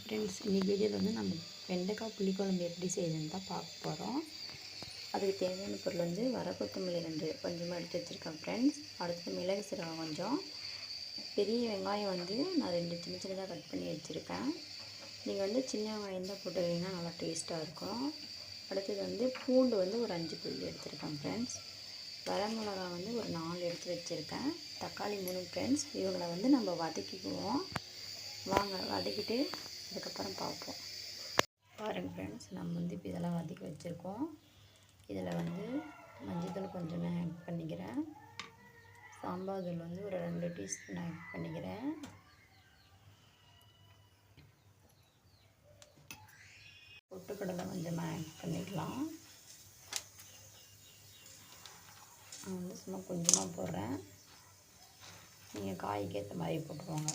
Friends, இன்றைக்கி வீடியோவில் வந்து நம்ம வெண்டைக்காய் புளிக்குழம்பு எப்படி செய்யுதுன்னு தான் பார்க்க போகிறோம். அதுக்கு தேவையான பொருள் வந்து வர கொத்தமல்லி 2 கொஞ்சமாக எடுத்து வச்சுருக்கேன் ஃப்ரெண்ட்ஸ். அடுத்து மிளகு சீரகம் கொஞ்சம், பெரிய வெங்காயம் வந்து நான் 2 சின்ன சின்னதாக கட் பண்ணி வச்சுருக்கேன். நீங்கள் வந்து சின்ன வெங்காயம் தான் போட்டுக்கிட்டிங்கன்னா நல்லா டேஸ்ட்டாக இருக்கும். அடுத்தது வந்து பூண்டு வந்து ஒரு 5 புள்ளி எடுத்துருக்கேன் ஃப்ரெண்ட்ஸ். வரமிளகா வந்து ஒரு 4 எடுத்து வச்சுருக்கேன். தக்காளி 3 ஃப்ரெண்ட்ஸ். இவங்களை வந்து நம்ம வதக்கிக்குவோம். வாங்க வதக்கிட்டு அதுக்கப்புறம் பார்ப்போம். பாருங்கள் ஃப்ரெண்ட்ஸ், நம்ம வந்து இப்போ இதெல்லாம் வதக்கி வச்சுருக்கோம். இதில் வந்து மஞ்சள் கொஞ்சம் நான் ஆட் பண்ணிக்கிறேன். சாம்பார் தூள் வந்து ஒரு 2 டீஸ்பூன் ஆட் பண்ணிக்கிறேன். பொட்டுக்கடலை கொஞ்சமாக ஆட் பண்ணிக்கலாம். நான் வந்து சும்மா கொஞ்சமாக போடுறேன். நீங்கள் காய்க்கு ஏற்ற மாதிரி போட்டுக்கோங்க.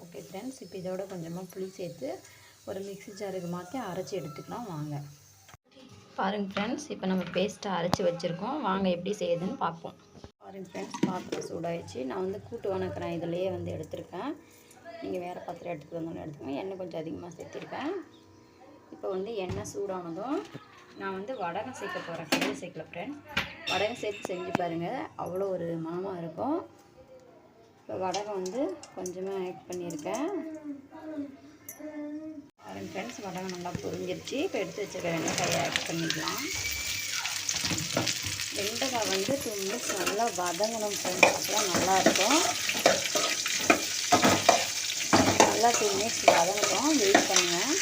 ஓகே ஃப்ரெண்ட்ஸ், இப்போ இதோட கொஞ்சமாக புளி சேர்த்து ஒரு மிக்ஸி ஜாருக்கு மாற்றி அரைச்சி எடுத்துக்கலாம். வாங்க பாருங்கள் ஃப்ரெண்ட்ஸ், இப்போ நம்ம பேஸ்ட்டை அரைச்சி வச்சுருக்கோம். வாங்க எப்படி செய்யுதுன்னு பார்ப்போம். பாருங்கள் ஃப்ரெண்ட்ஸ், பாத்திரம் சூடாகிடுச்சு. நான் வந்து கூட்டு வணக்கிறேன் இதிலையே வந்து எடுத்துருக்கேன். நீங்கள் வேறு பாத்திரம் எடுத்துகிட்டு வந்தாலும் எடுத்துக்கோங்க. எண்ணெய் கொஞ்சம் அதிகமாக சேர்த்துருக்கேன். இப்போ வந்து எண்ணெய் சூடானதும் நான் வந்து வடகம் சேர்க்க போகிறேன். கடுகு சேர்க்கல ஃப்ரெண்ட்ஸ். வடகம் சேர்த்து செஞ்சு பாருங்கள், அவ்வளோ ஒரு மணமாக இருக்கும். இப்போ வடகம் வந்து கொஞ்சமாக ஆட் பண்ணியிருக்கேன். பாருங்கள் ஃப்ரெண்ட்ஸ், வடகம் நல்லா பொரிஞ்சிருச்சு. இப்போ எடுத்து வச்சுருக்க வெண்டைக்காயை ஆட் பண்ணிக்கலாம். வெண்டைக்காய் வந்து 2 மினிட்ஸ் நல்லா வதங்கணும் ஃப்ரெண்ட்ஸ், அப்போலாம் நல்லாயிருக்கும். நல்லா 2 மினிட்ஸ் வதங்கட்டும், வெயிட் பண்ணுங்கள்.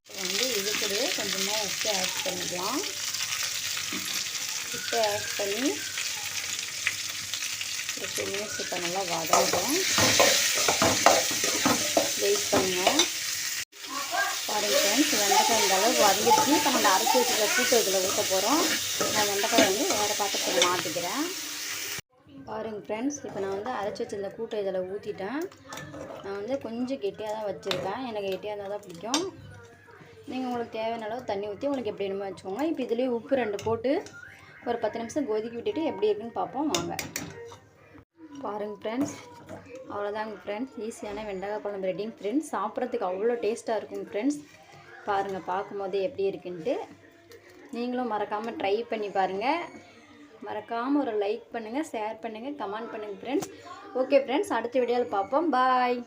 இப்போ வந்து இது கூட கொஞ்சமாக உப்பு ஆட் பண்ணிக்கலாம். உப்பு ஆட் பண்ணி ஒரு 2 மினிட்ஸ் இப்போ நல்லா வதங்கட்டும், வெயிட் பண்ணுங்கள். பாருங்கள் ஃப்ரெண்ட்ஸ், வெண்டைக்காய் இந்த அளவுக்கு வதங்கிடுச்சு. இப்போ நம்ம அரைச்சி வச்சுருக்க கூட்டு இதில் ஊற்ற போகிறோம். நான் வெண்டைக்காய் வந்து வேறு பாத்திரத்தில் மாற்றிக்கிறேன். பாருங்கள் ஃப்ரெண்ட்ஸ், இப்போ நான் வந்து அரைச்சி வச்சுருந்த கூட்டை இதில் ஊற்றிட்டேன். நான் வந்து கொஞ்சம் கெட்டியாக தான் வச்சுருக்கேன். எனக்கு கெட்டியாக இருந்தால் தான் பிடிக்கும். நீங்கள் உங்களுக்கு தேவையான அளவு தண்ணி ஊற்றி உங்களுக்கு எப்படி வேணுமோ வச்சுக்கோங்க. இப்போ இதுலேயே உப்பு 2 போட்டு ஒரு 10 நிமிஷம் கொதிக்க விட்டுட்டு எப்படி இருக்குன்னு பார்ப்போம். வாங்க பாருங்கள் ஃப்ரெண்ட்ஸ், அவ்வளோதாங்க ஃப்ரெண்ட்ஸ், ஈஸியான வெண்டைக்காய் குழம்பு ரெடிங் ஃப்ரெண்ட்ஸ். சாப்பிட்றதுக்கு அவ்வளோ டேஸ்ட்டாக இருக்கும் ஃப்ரெண்ட்ஸ். பாருங்கள், பார்க்கும்போதே எப்படி இருக்குன்ட்டு. நீங்களும் மறக்காமல் ட்ரை பண்ணி பாருங்கள். மறக்காமல் ஒரு லைக் பண்ணுங்கள், ஷேர் பண்ணுங்கள், கமெண்ட் பண்ணுங்கள் ஃப்ரெண்ட்ஸ். ஓகே ஃப்ரெண்ட்ஸ், அடுத்த வீடியோவில் பார்ப்போம். பாய்.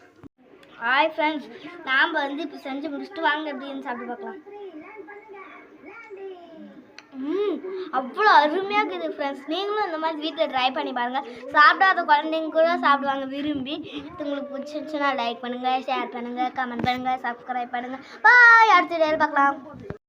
ஹாய் ஃப்ரெண்ட்ஸ், நாம் வந்து இப்போ செஞ்சு முடிச்சுட்டு வாங்க எப்படின்னு சாப்பிட்டு பார்க்கலாம். அவ்வளோ அருமையாக இருக்குது ஃப்ரெண்ட்ஸ். நீங்களும் இந்த மாதிரி வீட்டில் ட்ரை பண்ணி பாருங்கள். சாப்பிடாத குழந்தைங்க கூட சாப்பிடுவாங்க விரும்பி. உங்களுக்கு பிடிச்சிருந்துச்சுன்னா லைக் பண்ணுங்கள், ஷேர் பண்ணுங்கள், கமெண்ட் பண்ணுங்கள், சப்ஸ்கிரைப் பண்ணுங்கள். பாய். அடுத்த வீடியோவில் பார்க்கலாம்.